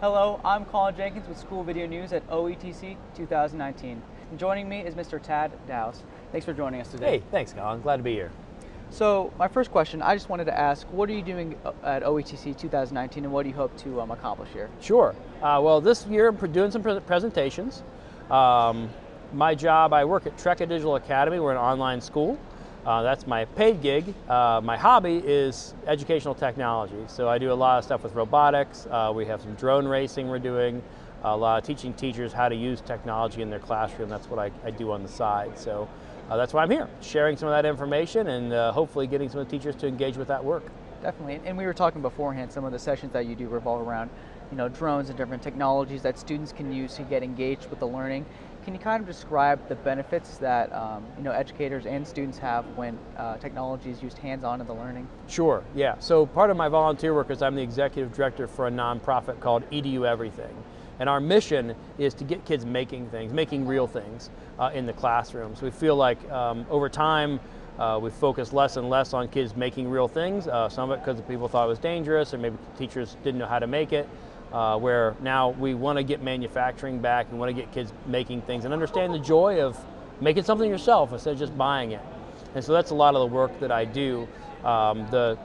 Hello, I'm Colin Jenkins with School Video News at OETC 2019. And joining me is Mr. Tad Douce. Thanks for joining us today. Hey, thanks, Colin. Glad to be here. So, my first question, I just wanted to ask, what are you doing at OETC 2019 and what do you hope to accomplish here? Sure. Well, this year I'm doing some presentations. My job, I work at Trekka Digital Academy. We're an online school. That's my paid gig. My hobby is educational technology. So I do a lot of stuff with robotics. We have some drone racing we're doing. A lot of teaching teachers how to use technology in their classroom. That's what I do on the side. So that's why I'm here, sharing some of that information and hopefully getting some of the teachers to engage with that work. Definitely, and we were talking beforehand, some of the sessions that you do revolve around, drones and different technologies that students can use to get engaged with the learning. Can you kind of describe the benefits that educators and students have when technology is used hands-on in the learning? Sure, yeah. So part of my volunteer work is I'm the executive director for a nonprofit called EDU Everything. And our mission is to get kids making things, making real things in the classrooms. We feel like over time we focus less and less on kids making real things, some of it because people thought it was dangerous or maybe teachers didn't know how to make it. Where now we want to get manufacturing back and want to get kids making things and understand the joy of making something yourself instead of just buying it. And so that's a lot of the work that I do. The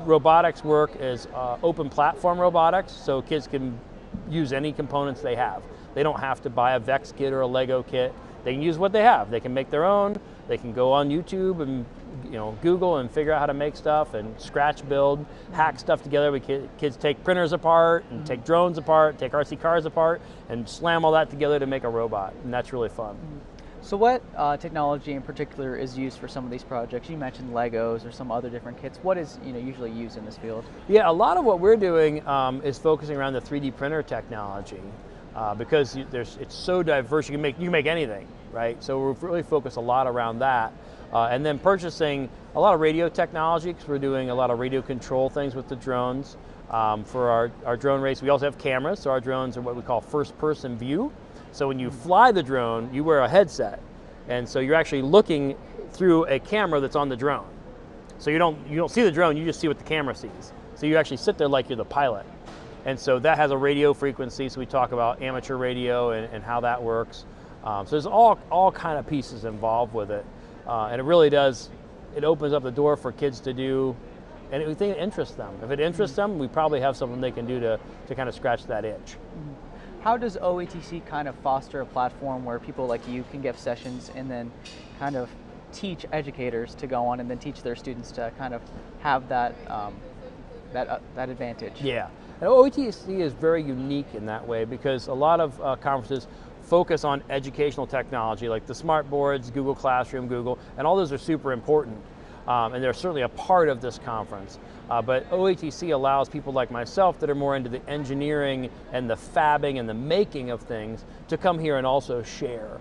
robotics work is open platform robotics, so kids can use any components they have. They don't have to buy a Vex kit or a Lego kit. They can use what they have. They can make their own. They can go on YouTube and Google and figure out how to make stuff and scratch build, hack stuff together. Kids take printers apart and take drones apart, take RC cars apart, and slam all that together to make a robot, and that's really fun. So what technology in particular is used for some of these projects? You mentioned Legos or some other different kits. What is usually used in this field? Yeah, a lot of what we're doing is focusing around the 3D printer technology because it's so diverse. You can make anything, right? So we've really focused a lot around that. And then purchasing a lot of radio technology because we're doing a lot of radio control things with the drones. For our drone race, we also have cameras, so our drones are what we call first-person view. So when you fly the drone, you wear a headset, and so you're actually looking through a camera that's on the drone. So you don't see the drone, you just see what the camera sees. So you actually sit there like you're the pilot. And so that has a radio frequency, so we talk about amateur radio and how that works. So there's all kind of pieces involved with it. And it really does, it opens up the door for kids to do anything that interests them. If it interests them, we probably have something they can do to kind of scratch that itch. How does OETC kind of foster a platform where people like you can give sessions and then kind of teach educators to go on and then teach their students to kind of have that, that advantage? Yeah, and OETC is very unique in that way because a lot of conferences focus on educational technology like the smart boards, Google Classroom, Google, and all those are super important. And they're certainly a part of this conference. But OETC allows people like myself that are more into the engineering and the fabbing and the making of things to come here and also share.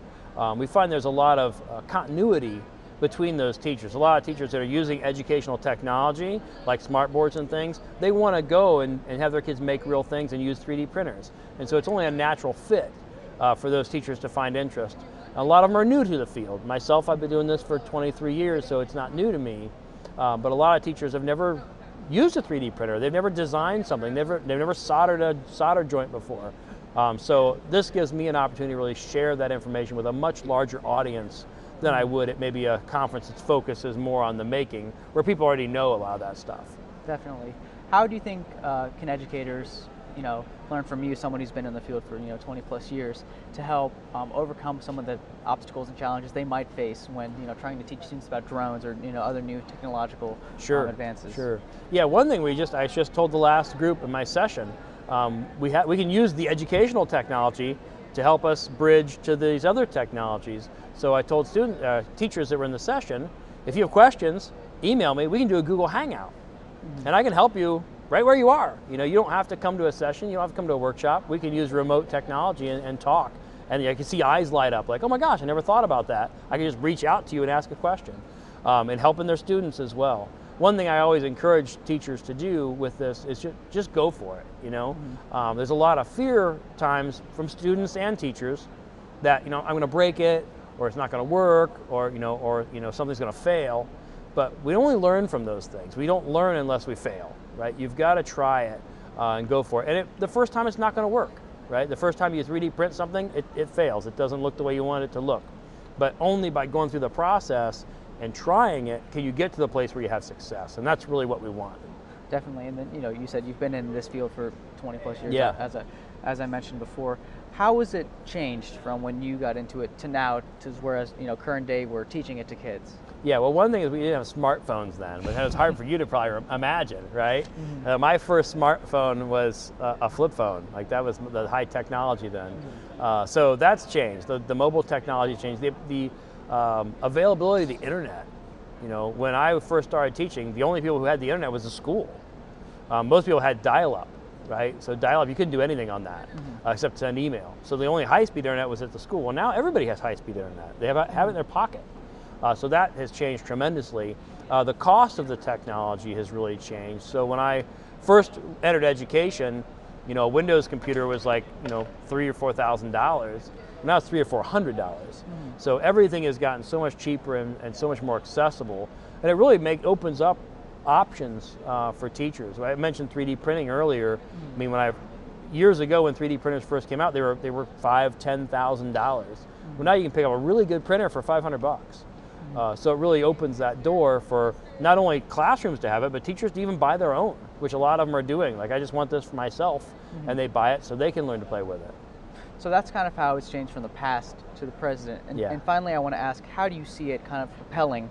We find there's a lot of continuity between those teachers. A lot of teachers that are using educational technology, like smart boards and things, they want to go and have their kids make real things and use 3D printers. And so it's only a natural fit for those teachers to find interest. A lot of them are new to the field. Myself, I've been doing this for 23 years, so it's not new to me. But a lot of teachers have never used a 3D printer. They've never designed something. They've never soldered a solder joint before. So this gives me an opportunity to really share that information with a much larger audience than I would at maybe a conference that focuses more on the making, where people already know a lot of that stuff. Definitely. How do you think can educators learn from you, someone who's been in the field for 20 plus years, to help overcome some of the obstacles and challenges they might face when trying to teach students about drones or other new technological advances? Sure. Yeah, one thing I just told the last group in my session, we can use the educational technology to help us bridge to these other technologies. So I told teachers that were in the session, if you have questions, email me. We can do a Google Hangout, and I can help you right where you are. You don't have to come to a session, you don't have to come to a workshop. We can use remote technology and talk. And I can see eyes light up like, oh my gosh, I never thought about that. I can just reach out to you and ask a question. And helping their students as well. One thing I always encourage teachers to do with this is just go for it, There's a lot of fear times from students and teachers that, I'm gonna break it, or it's not gonna work, or something's gonna fail. But we only learn from those things. We don't learn unless we fail, right? You've got to try it. and go for it. And the first time it's not going to work, right? The first time you 3D print something, it fails. It doesn't look the way you want it to look. But only by going through the process and trying it can you get to the place where you have success. And that's really what we want. Definitely. And then, you know, you said you've been in this field for 20 plus years, Yeah. as I mentioned before. How has it changed from when you got into it to now, to whereas, you know, current day we're teaching it to kids? Yeah, well, one thing is we didn't have smartphones then, but it was hard for you to probably imagine, right? Mm-hmm. My first smartphone was a flip phone. Like, that was the high technology then. Mm-hmm. So that's changed. The mobile technology changed. The availability of the internet. You know, when I first started teaching, the only people who had the internet was the school. Most people had dial-up, right? So dial-up, you couldn't do anything on that except send email. So the only high-speed internet was at the school. Well, now everybody has high-speed internet. They have it in their pocket. So that has changed tremendously. The cost of the technology has really changed. So when I first entered education, you know, a Windows computer was like, you know, $3,000 or $4,000. Now it's $300 or $400. So everything has gotten so much cheaper and so much more accessible, and it really opens up options for teachers. I mentioned 3D printing earlier. I mean, years ago when 3D printers first came out, they were $5,000, $10,000. Well, now you can pick up a really good printer for $500. So it really opens that door for not only classrooms to have it, but teachers to even buy their own, which a lot of them are doing. Like, I just want this for myself, and they buy it so they can learn to play with it. So that's kind of how it's changed from the past to the present. And, Yeah. and finally, I want to ask, how do you see it kind of propelling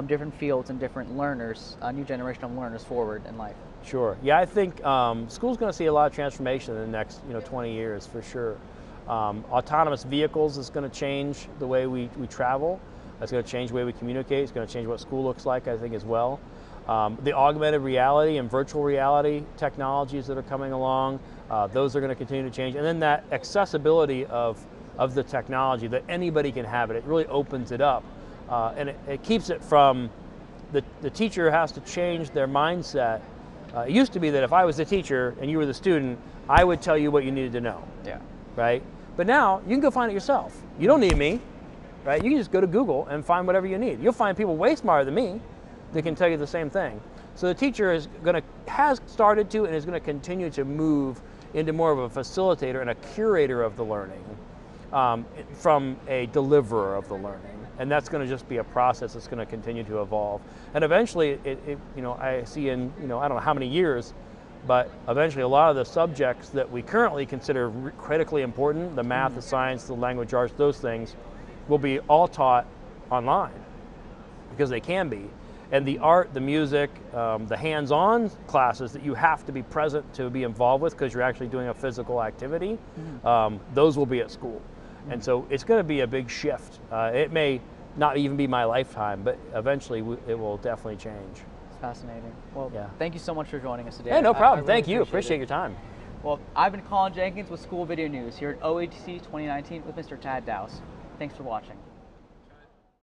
different fields and different learners, a new generation of learners forward in life? Sure. Yeah, I think school's going to see a lot of transformation in the next 20 years for sure. Autonomous vehicles is going to change the way we travel. It's going to change the way we communicate. It's going to change what school looks like, I think, as well. The augmented reality and virtual reality technologies that are coming along, those are going to continue to change. And then that accessibility of the technology, that anybody can have it, it really opens it up. And it keeps it from, the teacher has to change their mindset. It used to be that if I was the teacher and you were the student, I would tell you what you needed to know. Yeah. Right? But now, you can go find it yourself. You don't need me. Right? You can just go to Google and find whatever you need. You'll find people way smarter than me that can tell you the same thing. So the teacher has started to and is going to continue to move into more of a facilitator and a curator of the learning from a deliverer of the learning. And that's going to just be a process that's going to continue to evolve. And eventually, I see in, I don't know how many years, but eventually a lot of the subjects that we currently consider critically important, the math, the science, the language arts, those things, will be all taught online, because they can be. And the art, the music, the hands-on classes that you have to be present to be involved with because you're actually doing a physical activity, those will be at school. And so it's going to be a big shift. It may not even be my lifetime, but eventually it will definitely change. It's fascinating. Well, Yeah. Thank you so much for joining us today. Yeah, no I problem. really Thank you. appreciate Appreciate your time. Well, I've been Colin Jenkins with School Video News here at OHC 2019 with Mr. Tad Douce. Thanks for watching.